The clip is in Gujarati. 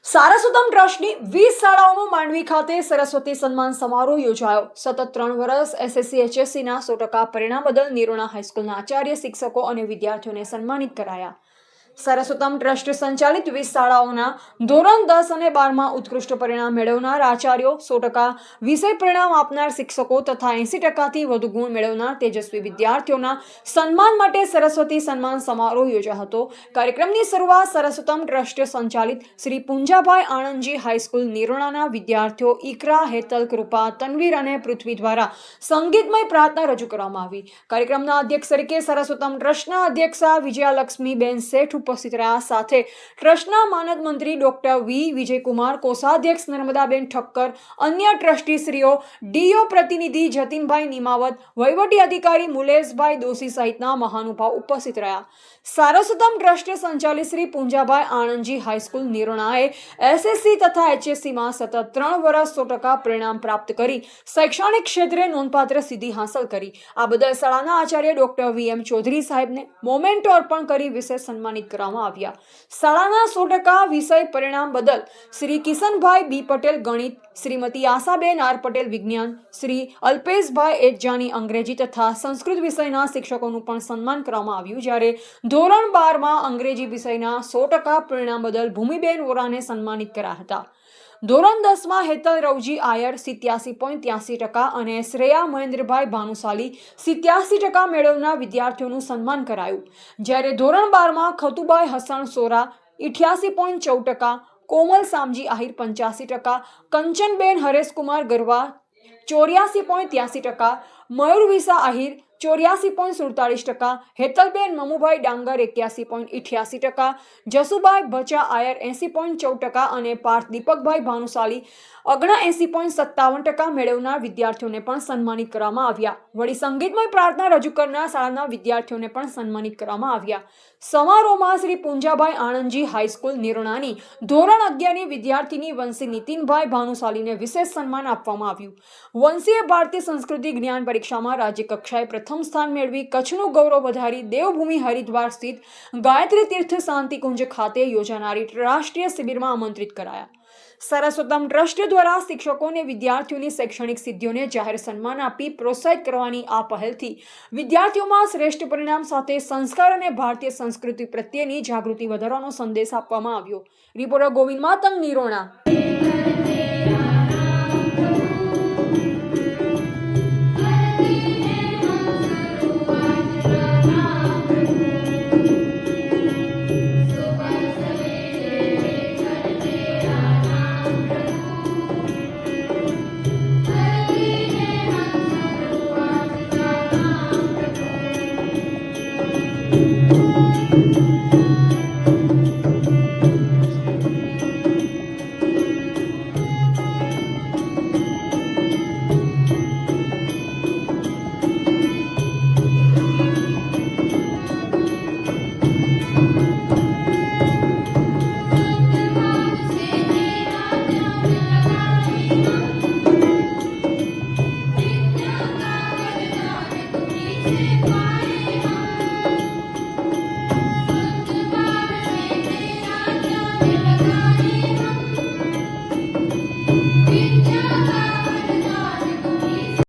સારસ્વતમ ટ્રસ્ટની 20 શાળાઓમાં માંડવી ખાતે સરસ્વતી સન્માન સમારોહ યોજાયો। સતત 3 વર્ષ એસએસસી એચએસસીના 100% પરિણામ બદલ નિરોણા હાઈસ્કૂલના આચાર્ય, શિક્ષકો અને વિદ્યાર્થીઓને સન્માનિત કરાયા। સરસ્વતમ ટ્રસ્ટ સંચાલિત 20 શાળાઓના ધોરણ 10 અને 12માં ઉત્કૃષ્ટ પરિણામ મેળવનાર આચાર્યો, 100% વિષય પરિણામ આપનાર શિક્ષકો તથા 80%થી વધુ ગુણ મેળવનાર તેજસ્વી વિદ્યાર્થીઓના સન્માન માટે સરસ્વતી સન્માન સમારોહ યોજાયો હતો। કાર્યક્રમની શરૂઆત સરસ્વતમ ટ્રસ્ટ સંચાલિત શ્રી પૂંજાભાઈ આણંદજી હાઈસ્કૂલ નિરોણાના વિદ્યાર્થીઓ ઇકરા, હેતલ, કૃપા, તનવીર અને પૃથ્વી દ્વારા સંગીતમય પ્રાર્થના રજૂ કરવામાં આવી। કાર્યક્રમના અધ્યક્ષ તરીકે સરસ્વતમ ટ્રસ્ટના અધ્યક્ષા વિજયાલક્ષ્મીબેન શેઠ ઉપસ્થિત રહ્યા। સાથે ટ્રસ્ટના માનદ મંત્રી ડોક્ટર વી વિજયકુમાર, કોષાધ્યક્ષ નર્મદાબેન ઠક્કર, અન્ય ટ્રસ્ટીશ્રીઓ, ડીઓ પ્રતિનિધિ જતીનભાઈ નિમાવત, વહીવટી અધિકારી મુલેશભાઈ દોશી સહિતના મહાનુભાવ ઉપસ્થિત રહ્યા। સારસ્વતમ ટ્રસ્ટ સંચાલિત શ્રી પૂંજાભાઈ આણંદજી હાઈસ્કૂલ નિરોણાએ એસએસસી તથા એચએસસીમાં સતત 3 વર્ષ 100% પરિણામ પ્રાપ્ત કરી શૈક્ષણિક ક્ષેત્રે નોંધપાત્ર સિદ્ધિ હાંસલ કરી। આ બદલ શાળાના આચાર્ય ડોક્ટર વીએમ ચૌધરી સાહેબને મોમેન્ટો અર્પણ કરી વિશેષ સન્માનિત કરવામાં આવ્યા। શાળાના 100% વિષય પરિણામ બદલ શ્રી કિશનભાઈ બી પટેલ ગણિત, શ્રીમતી આશાબેન આર પટેલ વિજ્ઞાન, શ્રી અલ્પેશભાઈ એજાની અંગ્રેજી તથા સંસ્કૃત વિષયના શિક્ષકોનું પણ સન્માન કરવામાં આવ્યું। જ્યારે ધોરણ 12માં અંગ્રેજી વિષયના 100% પરિણામ બદલ ભૂમિબેન વોરાને સન્માનિત કર્યા હતા। ધોરણ 10માં હેતલ રવજી આયર 87.83% અને શ્રેયા મહેન્દ્રભાઈ ભાનુશાલી 87% મેળવનાર વિદ્યાર્થીઓનું સન્માન કરાયું। જ્યારે ધોરણ 12માં ખતુબાઈ હસન સોરા 88.14%, કોમલ સામજી આહિર 85%, કંચનબેન હરેશકુમાર ગરવા 84.83%, મયુરવિશા આહિર 84.47%, હેતલબેન મમુભાઈ ડાંગર 81.88%, જસુભાઈ ભચા આયર 80.14% અને પાર્થ દીપકભાઈ ભાનુશાલી 79.57% મેળવનાર વિદ્યાર્થીઓને પણ સન્માનિત કરવામાં આવ્યા। વળી સંગીતમય પ્રાર્થના રજૂ કરનાર શાળાના વિદ્યાર્થીઓને પણ સન્માનિત કરવામાં આવ્યા। સમારોહમાં શ્રી પૂંજાભાઈ આણંદજી હાઈસ્કૂલ નિરોણાની ધોરણ 11ની વિદ્યાર્થીની વંશી નીતિનભાઈ ભાનુશાલીને વિશેષ સન્માન આપવામાં આવ્યું। વંશીએ ભારતીય સંસ્કૃતિ જ્ઞાન પરીક્ષામાં રાજ્ય કક્ષાએ પ્રથમ સ્થાન મેળવી કચ્છનું ગૌરવ વધારી દેવભૂમિ હરિદ્વાર સ્થિત ગાયત્રી તીર્થ શાંતિકુંજ ખાતે યોજાનારી રાષ્ટ્રીય શિબિરમાં આમંત્રિત કરાયા। સરસ્વતમ ટ્રસ્ટ દ્વારા શિક્ષકો અને વિદ્યાર્થીઓની શૈક્ષણિક સિદ્ધિઓને જાહેર સન્માન આપી પ્રોત્સાહિત કરવાની આ પહેલથી વિદ્યાર્થીઓમાં શ્રેષ્ઠ પરિણામ સાથે સંસ્કાર અને ભારતીય સંસ્કૃતિ પ્રત્યેની જાગૃતિ વધારવાનો સંદેશ આપવામાં આવ્યો। રિપોર્ટર ગોવિંદ માતંગ, નિરોણા। Bye.